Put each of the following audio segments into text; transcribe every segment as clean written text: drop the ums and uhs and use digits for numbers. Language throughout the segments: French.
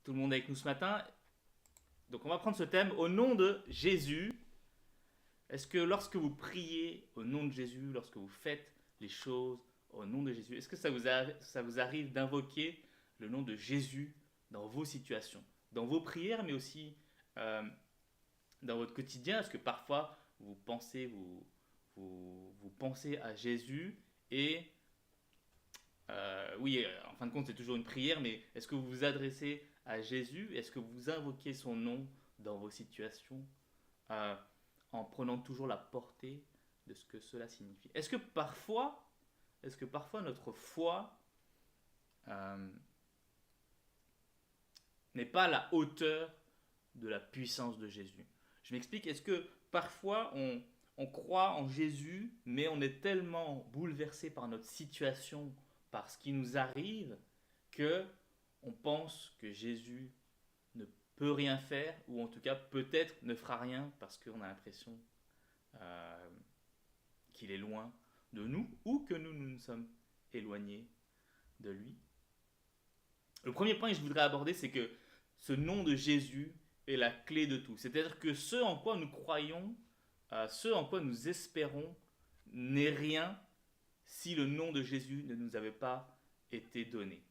Tout le monde est avec nous ce matin. Donc on va prendre ce thème au nom de Jésus. Est-ce que lorsque vous priez au nom de Jésus, lorsque vous faites les choses au nom de Jésus, est-ce que ça vous arrive d'invoquer le nom de Jésus dans vos situations, dans vos prières, mais aussi euh, dans votre quotidien? Est-ce que parfois vous pensez à Jésus et oui, en fin de compte, c'est toujours une prière, mais est-ce que vous vous adressez à Jésus? Est-ce que vous invoquez son nom dans vos situations euh, en prenant toujours la portée de ce que cela signifie? Est-ce que parfois notre foi euh, n'est pas à la hauteur de la puissance de Jésus? Je m'explique. Est-ce que parfois on croit en Jésus, mais on est tellement bouleversé par notre situation, par ce qui nous arrive, que on pense que Jésus ne peut rien faire, ou en tout cas peut-être ne fera rien parce qu'on a l'impression euh, qu'il est loin de nous, ou que nous sommes éloignés de lui. Le premier point que je voudrais aborder, c'est que ce nom de Jésus est la clé de tout. C'est-à-dire que ce en quoi nous croyons, ce en quoi nous espérons, n'est rien si le nom de Jésus ne nous avait pas été donné.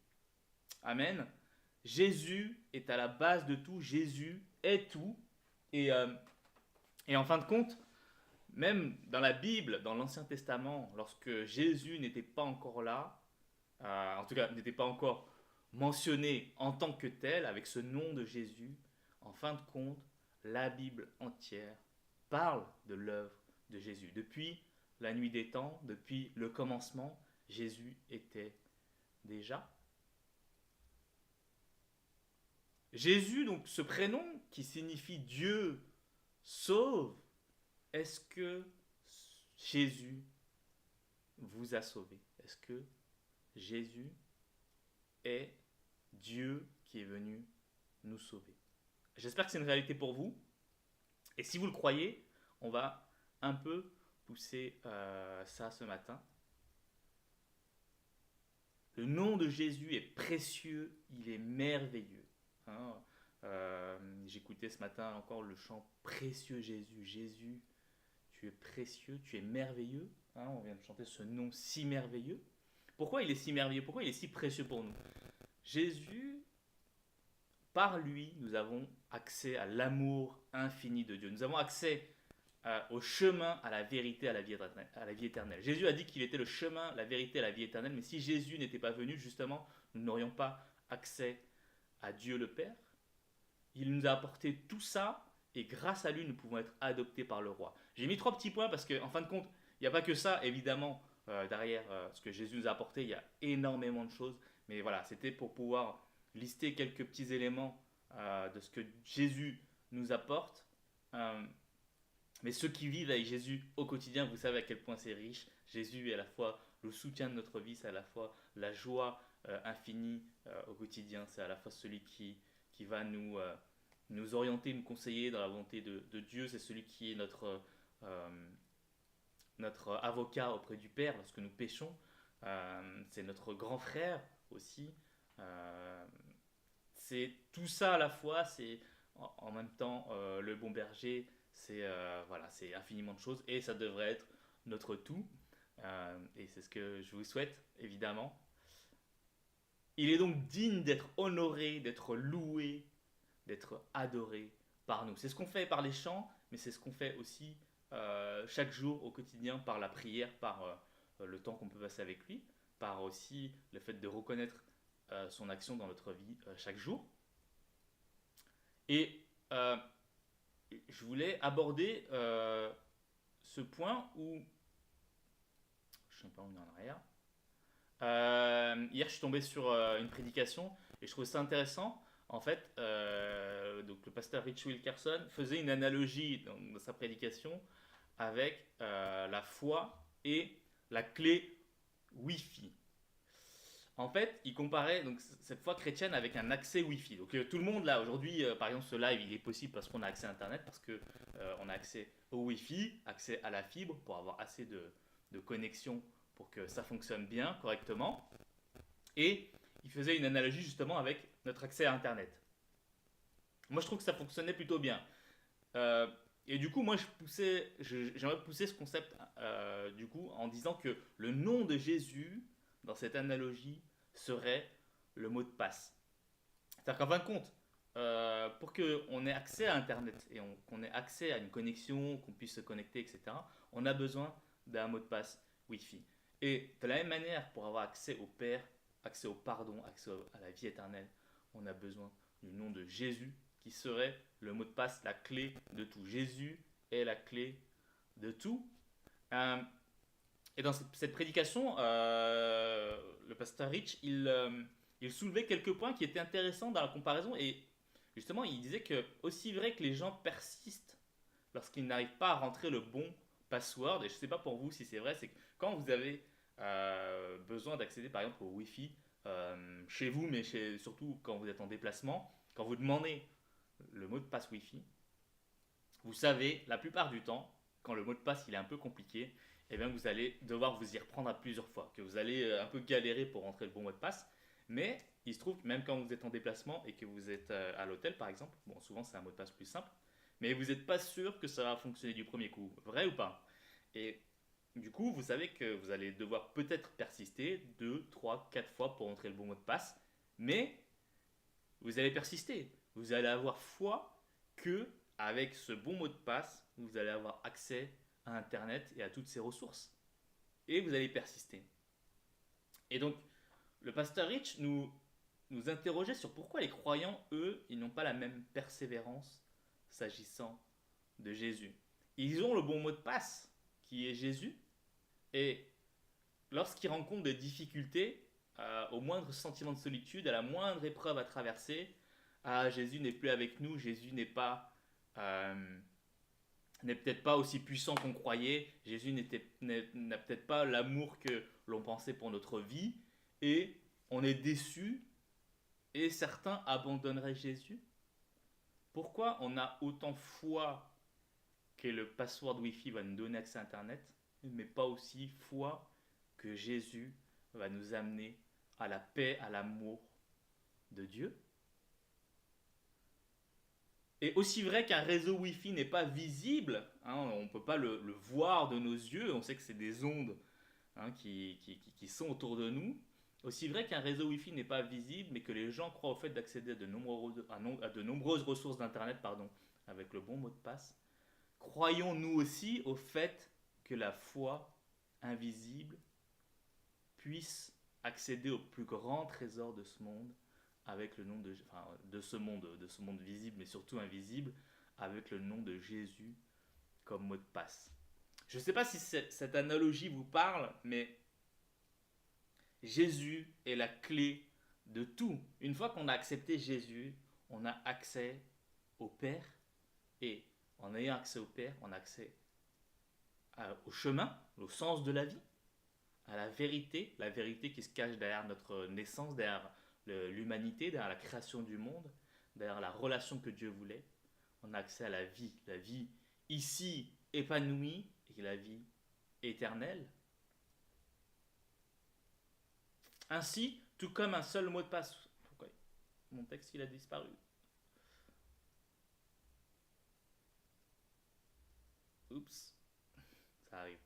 Amen. Jésus est à la base de tout, Jésus est tout. Et, euh, et en fin de compte, même dans la Bible, dans l'Ancien Testament, lorsque Jésus n'était pas encore là, en tout cas n'était pas encore mentionné en tant que tel, avec ce nom de Jésus, en fin de compte, la Bible entière parle de l'œuvre de Jésus. Depuis la nuit des temps, depuis le commencement, Jésus était déjà. Jésus, donc ce prénom qui signifie Dieu sauve, est-ce que Jésus vous a sauvé? Est-ce que Jésus est Dieu qui est venu nous sauver? J'espère que c'est une réalité pour vous. Et si vous le croyez, on va un peu pousser ça ce matin. Le nom de Jésus est précieux, il est merveilleux. Hein. J'écoutais ce matin encore le chant Précieux Jésus. Jésus, tu es précieux, tu es merveilleux. Hein, on vient de chanter ce nom si merveilleux. Pourquoi il est si merveilleux? Pourquoi il est si précieux pour nous? Jésus, par lui, nous avons accès à l'amour infini de Dieu. Nous avons accès au chemin, à la vérité, à la vie éternelle. Jésus a dit qu'il était le chemin, la vérité, à la vie éternelle, mais si Jésus n'était pas venu, justement, nous n'aurions pas accès à Dieu le Père. Il nous a apporté tout ça, et grâce à lui, nous pouvons être adoptés par le roi. J'ai mis 3 petits points parce qu'en fin de compte, il n'y a pas que ça, évidemment, derrière ce que Jésus nous a apporté, il y a énormément de choses. Mais voilà, c'était pour pouvoir lister quelques petits éléments de ce que Jésus nous apporte. Euh, mais ceux qui vivent avec Jésus au quotidien, vous savez à quel point c'est riche. Jésus est à la fois le soutien de notre vie, c'est à la fois la joie infinie au quotidien, c'est à la fois celui qui va nous orienter, nous conseiller dans la volonté de Dieu, c'est celui qui est euh, notre avocat auprès du Père lorsque nous péchons, c'est notre grand frère aussi. Euh, c'est tout ça à la fois, c'est en même temps le bon berger, c'est voilà, c'est infiniment de choses et ça devrait être notre tout. Et c'est ce que je vous souhaite évidemment. Il est donc digne d'être honoré, d'être loué, d'être adoré par nous. C'est ce qu'on fait par les chants, mais c'est ce qu'on fait aussi chaque jour au quotidien par la prière, par le temps qu'on peut passer avec lui, par aussi le fait de reconnaître son action dans notre vie chaque jour. Et je voulais aborder ce point où, je ne sais pas où on est en arrière, hier je suis tombé sur une prédication et je trouvais ça intéressant. En fait, donc le pasteur Rich Wilkerson faisait une analogie dans sa prédication avec la foi et la clé Wi-Fi. En fait, il comparait donc cette foi chrétienne avec un accès Wi-Fi. Donc tout le monde là aujourd'hui, par exemple, ce live, il est possible parce qu'on a accès à Internet, parce que on a accès au Wi-Fi, accès à la fibre pour avoir assez de connexion pour que ça fonctionne bien, correctement. Et il faisait une analogie justement avec notre accès à Internet. Moi, je trouve que ça fonctionnait plutôt bien. Euh, et du coup, moi, j'aimerais pousser ce concept du coup en disant que le nom de Jésus, dans cette analogie, serait le mot de passe. C'est-à-dire qu'en fin de compte, pour qu'on ait accès à Internet et qu'on ait accès à une connexion, qu'on puisse se connecter, etc., on a besoin d'un mot de passe Wi-Fi. Et de la même manière, pour avoir accès au Père, accès au pardon, accès à la vie éternelle, on a besoin du nom de Jésus, qui serait le mot de passe, la clé de tout. Jésus est la clé de tout. Euh, et dans cette prédication, le pasteur Rich, il soulevait quelques points qui étaient intéressants dans la comparaison. Et justement, il disait que aussi vrai que les gens persistent lorsqu'ils n'arrivent pas à rentrer le bon password, et je ne sais pas pour vous si c'est vrai, c'est que quand vous avez besoin d'accéder par exemple au Wi-Fi chez vous, mais surtout quand vous êtes en déplacement, quand vous demandez le mot de passe Wi-Fi, vous savez, la plupart du temps, quand le mot de passe il est un peu compliqué, eh bien vous allez devoir vous y reprendre à plusieurs fois, que vous allez un peu galérer pour rentrer le bon mot de passe. Mais il se trouve que même quand vous êtes en déplacement et que vous êtes à l'hôtel par exemple, bon souvent c'est un mot de passe plus simple, mais vous n'êtes pas sûr que ça va fonctionner du premier coup, vrai ou pas? Et du coup, vous savez que vous allez devoir peut-être persister 2, 3, 4 fois pour entrer le bon mot de passe, mais vous allez persister. Vous allez avoir foi que avec ce bon mot de passe, vous allez avoir accès à Internet et à toutes ces ressources. Et vous allez persister. Et donc, le pasteur Rich nous interrogeait sur pourquoi les croyants, eux, ils n'ont pas la même persévérance s'agissant de Jésus. Ils ont le bon mot de passe, qui est Jésus, et lorsqu'ils rencontrent des difficultés, au moindre sentiment de solitude, à la moindre épreuve à traverser, ah, Jésus n'est plus avec nous, Jésus euh, n'est peut-être pas aussi puissant qu'on croyait, Jésus n'a peut-être pas l'amour que l'on pensait pour notre vie, et on est déçu, et certains abandonneraient Jésus. Pourquoi on a autant foi que le password Wi-Fi va nous donner accès à Internet, mais pas aussi foi que Jésus va nous amener à la paix, à l'amour de Dieu? Et aussi vrai qu'un réseau Wi-Fi n'est pas visible, hein, on ne peut pas le voir de nos yeux, on sait que c'est des ondes hein, qui sont autour de nous. Aussi vrai qu'un réseau Wi-Fi n'est pas visible, mais que les gens croient au fait d'accéder à de nombreuses ressources d'Internet avec le bon mot de passe, croyons-nous aussi au fait que la foi invisible puisse accéder au plus grand trésor de ce monde avec le nom de ce monde visible mais surtout invisible avec le nom de Jésus comme mot de passe. Je ne sais pas si cette analogie vous parle, mais Jésus est la clé de tout. Une fois qu'on a accepté Jésus, on a accès au Père et en ayant accès au Père, on a accès au chemin, au sens de la vie, à la vérité qui se cache derrière notre naissance, derrière l'humanité, derrière la création du monde, derrière la relation que Dieu voulait. On a accès à la vie ici épanouie et la vie éternelle. Ainsi, tout comme un seul mot de passe. Pourquoi mon texte il a disparu? Oups, ça arrive.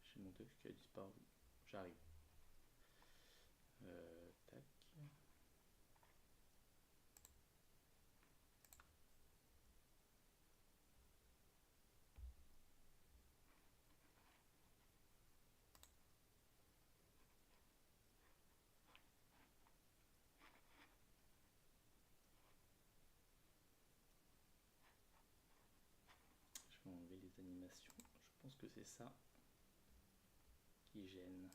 J'ai mon texte qui a disparu. J'arrive. Tac. Je vais enlever les animations. Je pense que c'est ça qui gêne.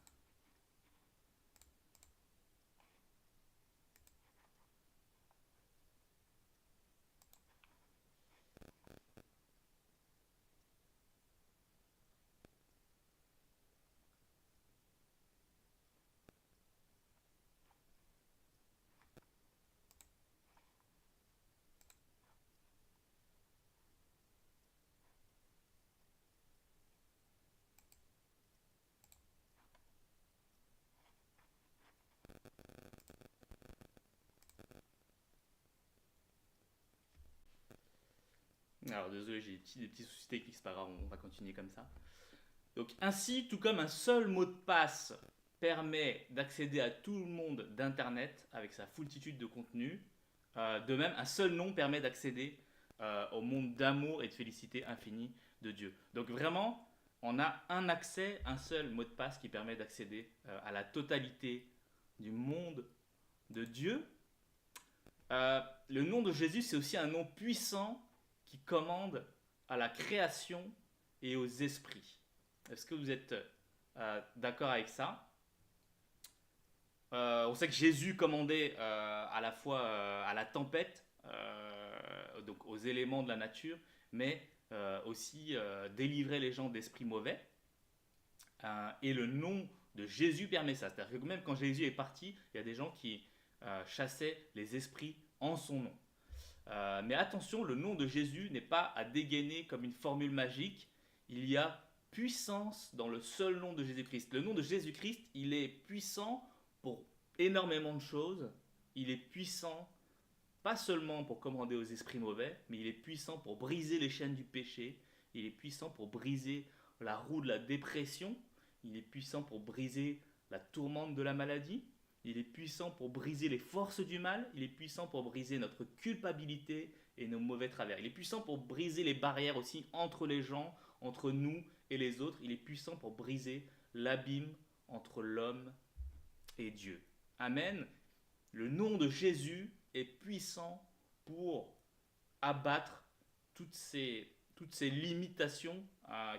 Alors désolé, j'ai des petits soucis techniques, c'est pas grave, on va continuer comme ça. Donc ainsi, tout comme un seul mot de passe permet d'accéder à tout le monde d'Internet avec sa foultitude de contenus, de même, un seul nom permet d'accéder au monde d'amour et de félicité infinie de Dieu. Donc vraiment, on a un accès, un seul mot de passe qui permet d'accéder à la totalité du monde de Dieu. Le nom de Jésus, c'est aussi un nom puissant qui commande à la création et aux esprits. Est-ce que vous êtes d'accord avec ça? On sait que Jésus commandait à la fois à la tempête, donc aux éléments de la nature, mais aussi délivrer les gens d'esprits mauvais. Et le nom de Jésus permet ça. C'est-à-dire que même quand Jésus est parti, il y a des gens qui chassaient les esprits en son nom. Mais attention, le nom de Jésus n'est pas à dégainer comme une formule magique. Il y a puissance dans le seul nom de Jésus-Christ. Le nom de Jésus-Christ, il est puissant pour énormément de choses. Il est puissant pas seulement pour commander aux esprits mauvais, mais il est puissant pour briser les chaînes du péché. Il est puissant pour briser la roue de la dépression. Il est puissant pour briser la tourmente de la maladie. Il est puissant pour briser les forces du mal. Il est puissant pour briser notre culpabilité et nos mauvais travers. Il est puissant pour briser les barrières aussi entre les gens, entre nous et les autres. Il est puissant pour briser l'abîme entre l'homme et Dieu. Amen. Le nom de Jésus est puissant pour abattre toutes ces limitations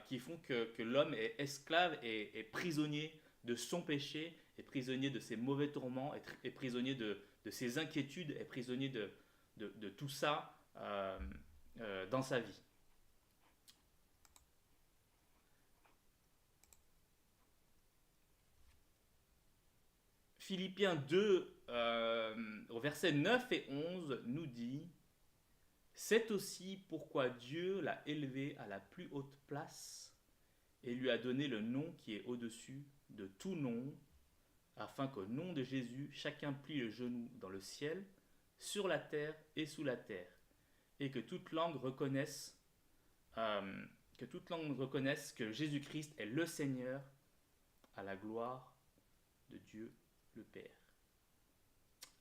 qui font que l'homme est esclave et prisonnier de son péché, est prisonnier de ses mauvais tourments, est prisonnier de ses inquiétudes, est prisonnier de tout ça dans sa vie. Philippiens 2, au verset 9 et 11, nous dit: c'est aussi pourquoi Dieu l'a élevé à la plus haute place et lui a donné le nom qui est au-dessus de tout nom, afin qu'au nom de Jésus, chacun plie le genou dans le ciel, sur la terre et sous la terre, et que toute langue reconnaisse que Jésus-Christ est le Seigneur, à la gloire de Dieu le Père.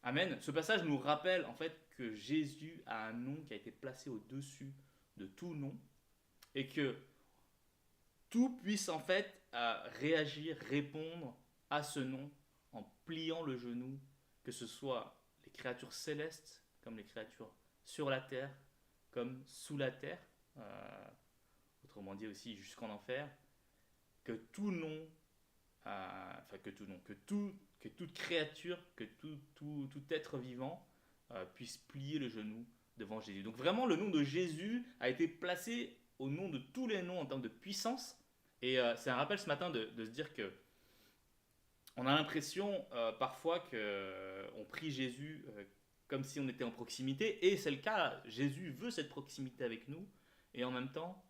Amen. Ce passage nous rappelle en fait que Jésus a un nom qui a été placé au-dessus de tout nom et que tout puisse en fait réagir, répondre à ce nom en pliant le genou, que ce soit les créatures célestes comme les créatures sur la terre, comme sous la terre, autrement dit aussi jusqu'en enfer, que tout nom, que toute créature, que tout être vivant puisse plier le genou devant Jésus. Donc vraiment, le nom de Jésus a été placé au nom de tous les noms en termes de puissance. Et c'est un rappel ce matin de se dire que on a l'impression parfois qu'on prie Jésus comme si on était en proximité. Et c'est le cas, Jésus veut cette proximité avec nous. Et en même temps,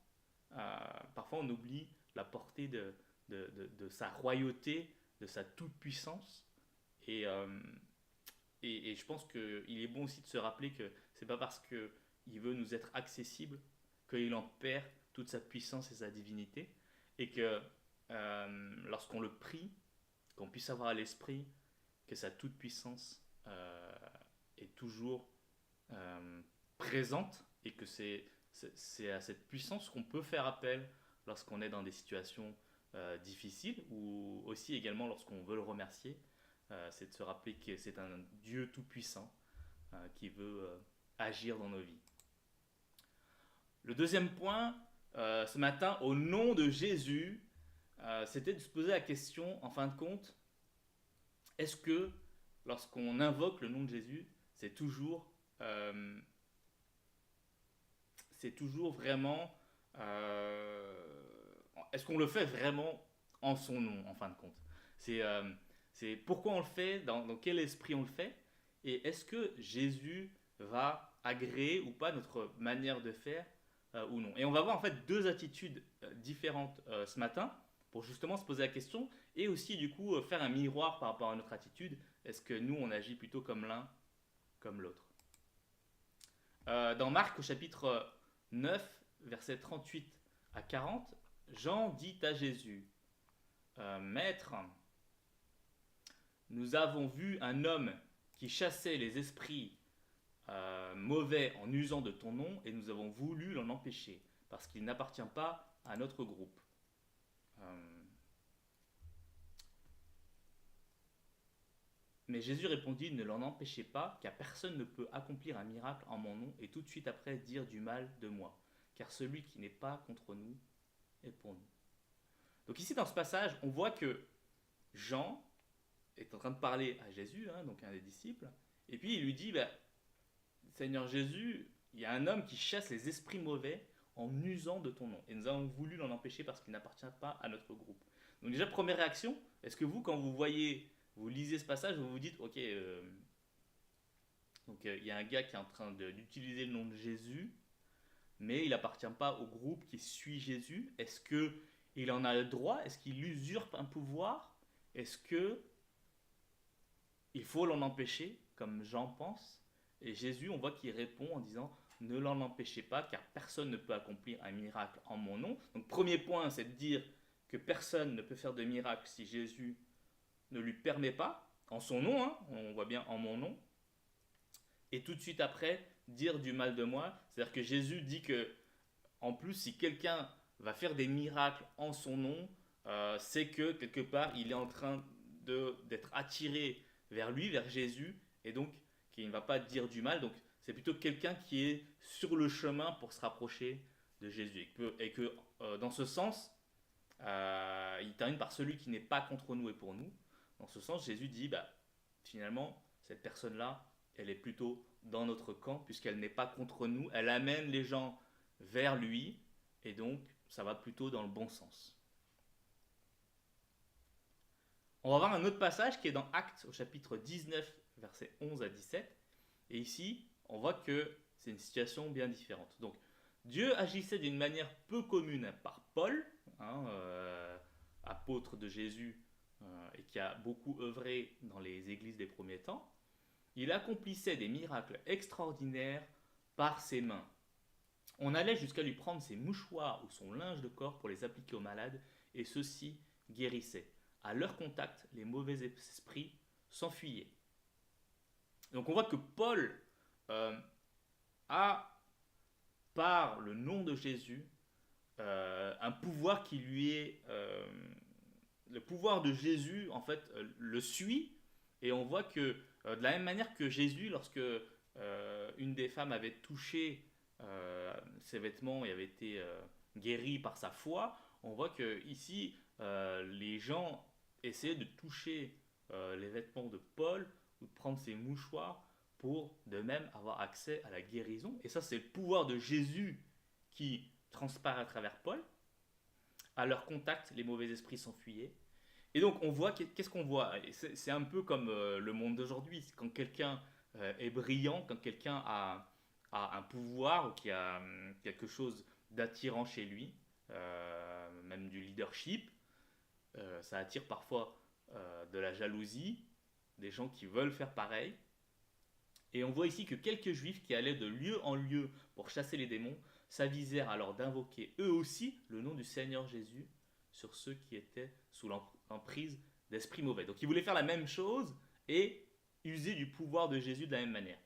parfois on oublie la portée de sa royauté, de sa toute-puissance. Et je pense qu'il est bon aussi de se rappeler que c'est pas parce qu'il veut nous être accessible qu'il en perd toute sa puissance et sa divinité. Et que lorsqu'on le prie, qu'on puisse avoir à l'esprit que sa toute-puissance est toujours présente et que c'est à cette puissance qu'on peut faire appel lorsqu'on est dans des situations difficiles ou aussi également lorsqu'on veut le remercier. C'est de se rappeler que c'est un Dieu tout-puissant qui veut agir dans nos vies. Le deuxième point, ce matin, au nom de Jésus, c'était de se poser la question, en fin de compte, est-ce que lorsqu'on invoque le nom de Jésus, c'est toujours vraiment... est-ce qu'on le fait vraiment en son nom, en fin de compte? C'est pourquoi on le fait, dans quel esprit on le fait, et est-ce que Jésus va agréer ou pas notre manière de faire ou non. Et on va voir en fait deux attitudes différentes ce matin pour justement se poser la question et aussi du coup faire un miroir par rapport à notre attitude. Est-ce que nous on agit plutôt comme l'un, comme l'autre? Dans Marc au chapitre 9, versets 38 à 40, Jean dit à Jésus, Maître, nous avons vu un homme qui chassait les esprits mauvais en usant de ton nom et nous avons voulu l'en empêcher parce qu'il n'appartient pas à notre groupe. Mais Jésus répondit, ne l'en empêchez pas, car personne ne peut accomplir un miracle en mon nom et tout de suite après dire du mal de moi, car celui qui n'est pas contre nous est pour nous. Donc ici dans ce passage, on voit que Jean est en train de parler à Jésus, donc un des disciples, et puis il lui dit, Seigneur Jésus, il y a un homme qui chasse les esprits mauvais en usant de ton nom, et nous avons voulu l'en empêcher parce qu'il n'appartient pas à notre groupe. Donc déjà, première réaction, est-ce que vous, quand vous lisez ce passage, vous vous dites, ok, donc il y a un gars qui est en train d'utiliser le nom de Jésus, mais il n'appartient pas au groupe qui suit Jésus. Est-ce qu'il en a le droit? Est-ce qu'il usurpe un pouvoir? Est-ce que il faut l'en empêcher, comme Jean pense? Et Jésus, on voit qu'il répond en disant, ne l'en empêchez pas, car personne ne peut accomplir un miracle en mon nom. Donc premier point, c'est de dire que personne ne peut faire de miracle si Jésus ne lui permet pas, en son nom, on voit bien en mon nom. Et tout de suite après, dire du mal de moi. C'est-à-dire que Jésus dit que, en plus, si quelqu'un va faire des miracles en son nom, c'est que quelque part, il est en train d'être attiré vers lui, vers Jésus, et donc qu'il ne va pas dire du mal. Donc c'est plutôt quelqu'un qui est sur le chemin pour se rapprocher de Jésus. Et que dans ce sens, il termine par celui qui n'est pas contre nous et pour nous. Dans ce sens, Jésus dit, finalement, cette personne-là, elle est plutôt dans notre camp, puisqu'elle n'est pas contre nous, elle amène les gens vers lui, et donc ça va plutôt dans le bon sens. On va voir un autre passage qui est dans Actes au chapitre 19, versets 11 à 17, et ici, on voit que c'est une situation bien différente. Donc, Dieu agissait d'une manière peu commune par Paul, apôtre de Jésus, et qui a beaucoup œuvré dans les églises des premiers temps. Il accomplissait des miracles extraordinaires par ses mains. On allait jusqu'à lui prendre ses mouchoirs ou son linge de corps pour les appliquer aux malades, et ceux-ci guérissaient. À leur contact, les mauvais esprits s'enfuyaient. Donc on voit que Paul a, par le nom de Jésus, un pouvoir qui lui est... le pouvoir de Jésus, en fait, le suit, et on voit que, de la même manière que Jésus, lorsque une des femmes avait touché ses vêtements et avait été guérie par sa foi, on voit que ici, les gens essayaient de toucher les vêtements de Paul ou de prendre ses mouchoirs pour de même avoir accès à la guérison. Et ça, c'est le pouvoir de Jésus qui transparaît à travers Paul. À leur contact, les mauvais esprits s'enfuyaient. Et donc, on voit, qu'est-ce qu'on voit? C'est un peu comme le monde d'aujourd'hui. Quand quelqu'un est brillant, quand quelqu'un a un pouvoir ou qui a quelque chose d'attirant chez lui, même du leadership, ça attire parfois de la jalousie, des gens qui veulent faire pareil. Et on voit ici que quelques juifs qui allaient de lieu en lieu pour chasser les démons s'avisèrent alors d'invoquer eux aussi le nom du Seigneur Jésus sur ceux qui étaient sous l'emprise d'esprits mauvais. Donc ils voulaient faire la même chose et user du pouvoir de Jésus de la même manière.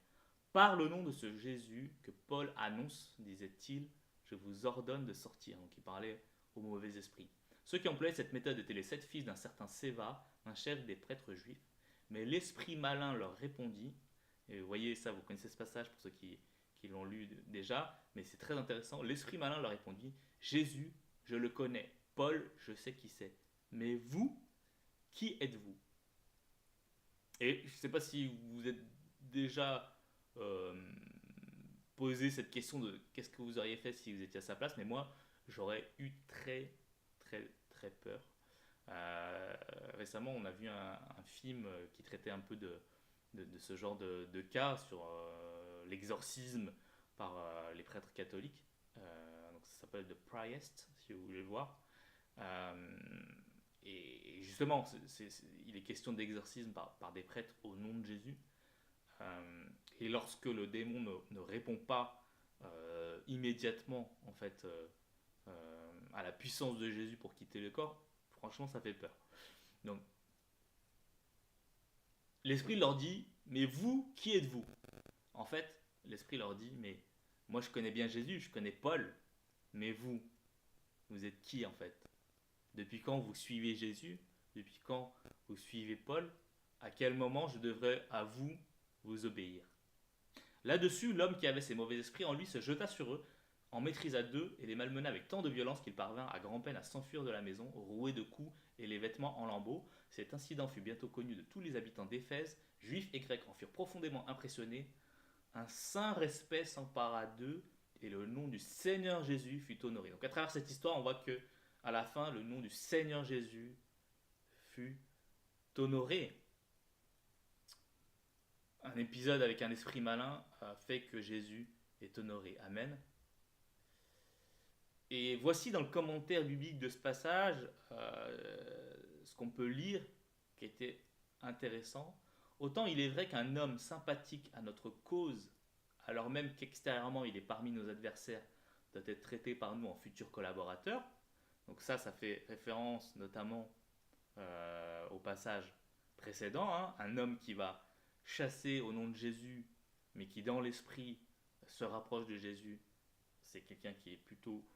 Par le nom de ce Jésus que Paul annonce, disait-il, je vous ordonne de sortir. Donc il parlait aux mauvais esprits. Ceux qui employaient cette méthode étaient les 7 fils d'un certain Séva, un chef des prêtres juifs. Mais l'esprit malin leur répondit, et vous voyez ça, vous connaissez ce passage pour ceux qui l'ont lu déjà, mais c'est très intéressant. L'esprit malin leur répondit, Jésus, je le connais, Paul, je sais qui c'est, mais vous, qui êtes-vous? Et je ne sais pas si vous êtes déjà posé cette question de qu'est-ce que vous auriez fait si vous étiez à sa place, mais moi, j'aurais eu très, très, très peur. Récemment, on a vu un film qui traitait un peu de ce genre de cas sur l'exorcisme par les prêtres catholiques. Donc ça s'appelle The Priest, si vous voulez le voir. Et justement, il est question d'exorcisme par des prêtres au nom de Jésus. Et lorsque le démon ne répond pas immédiatement en fait à la puissance de Jésus pour quitter le corps, franchement ça fait peur. Donc l'esprit leur dit, mais vous, qui êtes-vous? En fait, l'esprit leur dit, mais moi je connais bien Jésus, je connais Paul, mais vous êtes qui en fait? Depuis quand vous suivez Jésus? Depuis quand vous suivez Paul? À quel moment je devrais à vous obéir? Là-dessus, l'homme qui avait ces mauvais esprits en lui se jeta sur eux, en maîtrisa deux et les malmena avec tant de violence qu'ils parvinrent à grand-peine à s'enfuir de la maison, roués de coups et les vêtements en lambeaux. Cet incident fut bientôt connu de tous les habitants d'Éphèse. Juifs et Grecs en furent profondément impressionnés. Un saint respect s'empara d'eux et le nom du Seigneur Jésus fut honoré. Donc à travers cette histoire, on voit que à la fin, le nom du Seigneur Jésus fut honoré. Un épisode avec un esprit malin fait que Jésus est honoré. Amen. Et voici dans le commentaire biblique de ce passage ce qu'on peut lire qui était intéressant. Autant il est vrai qu'un homme sympathique à notre cause, alors même qu'extérieurement il est parmi nos adversaires, doit être traité par nous en futur collaborateur. Donc ça fait référence notamment au passage précédent. Hein. Un homme qui va chasser au nom de Jésus, mais qui dans l'esprit se rapproche de Jésus, c'est quelqu'un qui est plutôt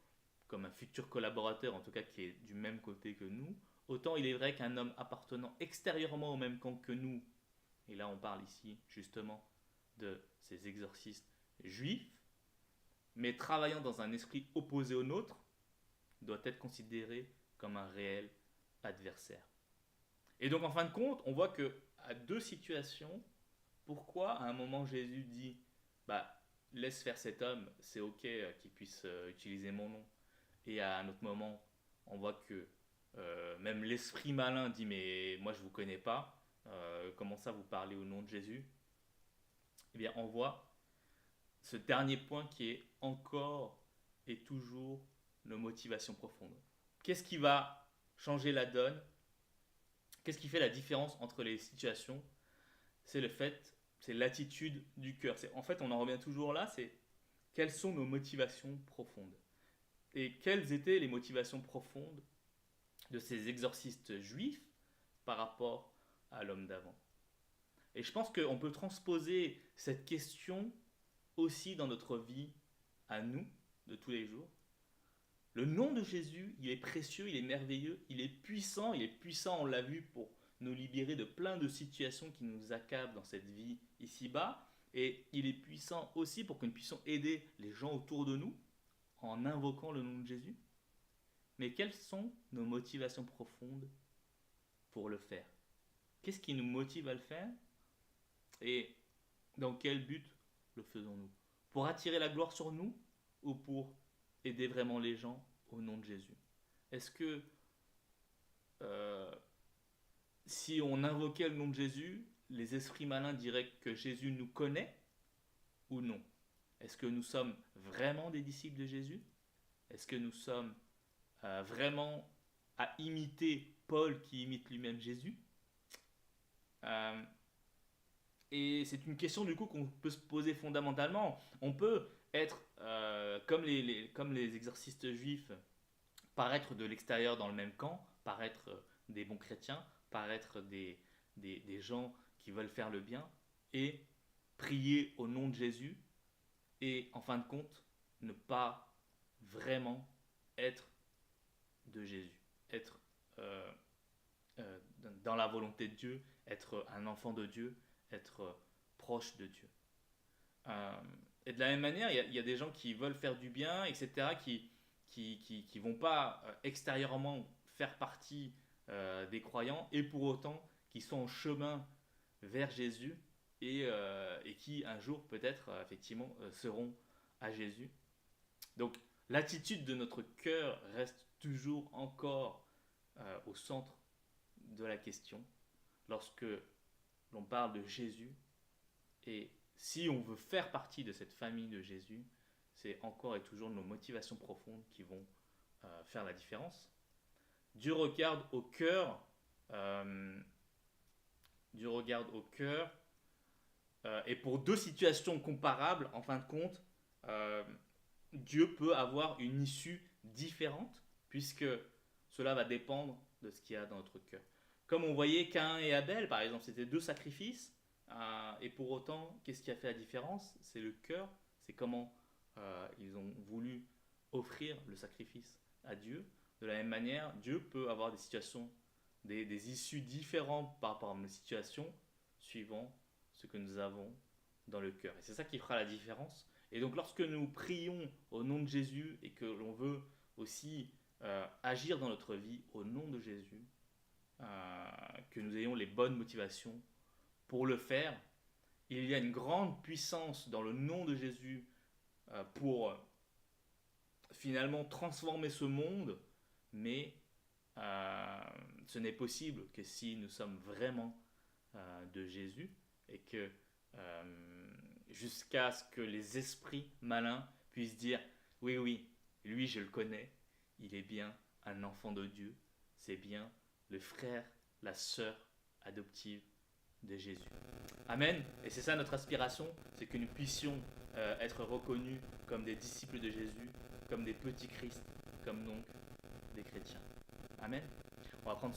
comme un futur collaborateur, en tout cas qui est du même côté que nous. Autant il est vrai qu'un homme appartenant extérieurement au même camp que nous, et là on parle ici justement de ces exorcistes juifs, mais travaillant dans un esprit opposé au nôtre, doit être considéré comme un réel adversaire. Et donc en fin de compte, on voit que à deux situations, pourquoi à un moment Jésus dit bah laisse faire cet homme, c'est ok qu'il puisse utiliser mon nom, et à un autre moment, on voit que même l'esprit malin dit mais moi je vous connais pas, comment ça vous parlez au nom de Jésus? Eh bien on voit ce dernier point qui est encore et toujours nos motivations profondes. Qu'est-ce qui va changer la donne? Qu'est-ce qui fait la différence entre les situations? C'est le fait, c'est l'attitude du cœur. En fait, on en revient toujours là, c'est quelles sont nos motivations profondes? Et quelles étaient les motivations profondes de ces exorcistes juifs par rapport à l'homme d'avant? Et je pense qu'on peut transposer cette question aussi dans notre vie à nous, de tous les jours. Le nom de Jésus, il est précieux, il est merveilleux, il est puissant, on l'a vu, pour nous libérer de plein de situations qui nous accablent dans cette vie ici-bas. Et il est puissant aussi pour que nous puissions aider les gens autour de nous en invoquant le nom de Jésus. Mais quelles sont nos motivations profondes pour le faire? Qu'est-ce qui nous motive à le faire? Et dans quel but le faisons-nous? Pour attirer la gloire sur nous ou pour aider vraiment les gens au nom de Jésus? Est-ce que si on invoquait le nom de Jésus, les esprits malins diraient que Jésus nous connaît ou non? Est-ce que nous sommes vraiment des disciples de Jésus? Est-ce que nous sommes vraiment à imiter Paul qui imite lui-même Jésus? Et c'est une question du coup qu'on peut se poser fondamentalement. On peut être comme les exorcistes juifs, paraître de l'extérieur dans le même camp, paraître des bons chrétiens, paraître des gens qui veulent faire le bien, et prier au nom de Jésus, et en fin de compte, ne pas vraiment être de Jésus, être dans la volonté de Dieu, être un enfant de Dieu, être proche de Dieu. Et de la même manière, il y a des gens qui veulent faire du bien, etc., qui vont pas extérieurement faire partie des croyants, et pour autant qui sont en chemin vers Jésus, et qui un jour peut-être effectivement seront à Jésus. Donc l'attitude de notre cœur reste toujours encore au centre de la question lorsque l'on parle de Jésus. Et si on veut faire partie de cette famille de Jésus, c'est encore et toujours nos motivations profondes qui vont faire la différence. Dieu regarde au cœur. Dieu regarde au cœur. Et pour deux situations comparables, en fin de compte, euh, Dieu peut avoir une issue différente, puisque cela va dépendre de ce qu'il y a dans notre cœur. Comme on voyait Caïn et Abel, par exemple, c'était deux sacrifices, et pour autant, qu'est-ce qui a fait la différence? C'est le cœur, c'est comment ils ont voulu offrir le sacrifice à Dieu. De la même manière, Dieu peut avoir des situations, des issues différentes par rapport à nos situations, suivant ce que nous avons dans le cœur. Et c'est ça qui fera la différence. Et donc lorsque nous prions au nom de Jésus et que l'on veut aussi agir dans notre vie au nom de Jésus, que nous ayons les bonnes motivations pour le faire, il y a une grande puissance dans le nom de Jésus pour finalement transformer ce monde, mais ce n'est possible que si nous sommes vraiment de Jésus et que jusqu'à ce que les esprits malins puissent dire oui, oui, lui je le connais, il est bien un enfant de Dieu, c'est bien le frère, la sœur adoptive de Jésus. Amen. Et c'est ça notre aspiration, c'est que nous puissions être reconnus comme des disciples de Jésus, comme des petits Christ, comme donc des chrétiens. Amen. On va prendre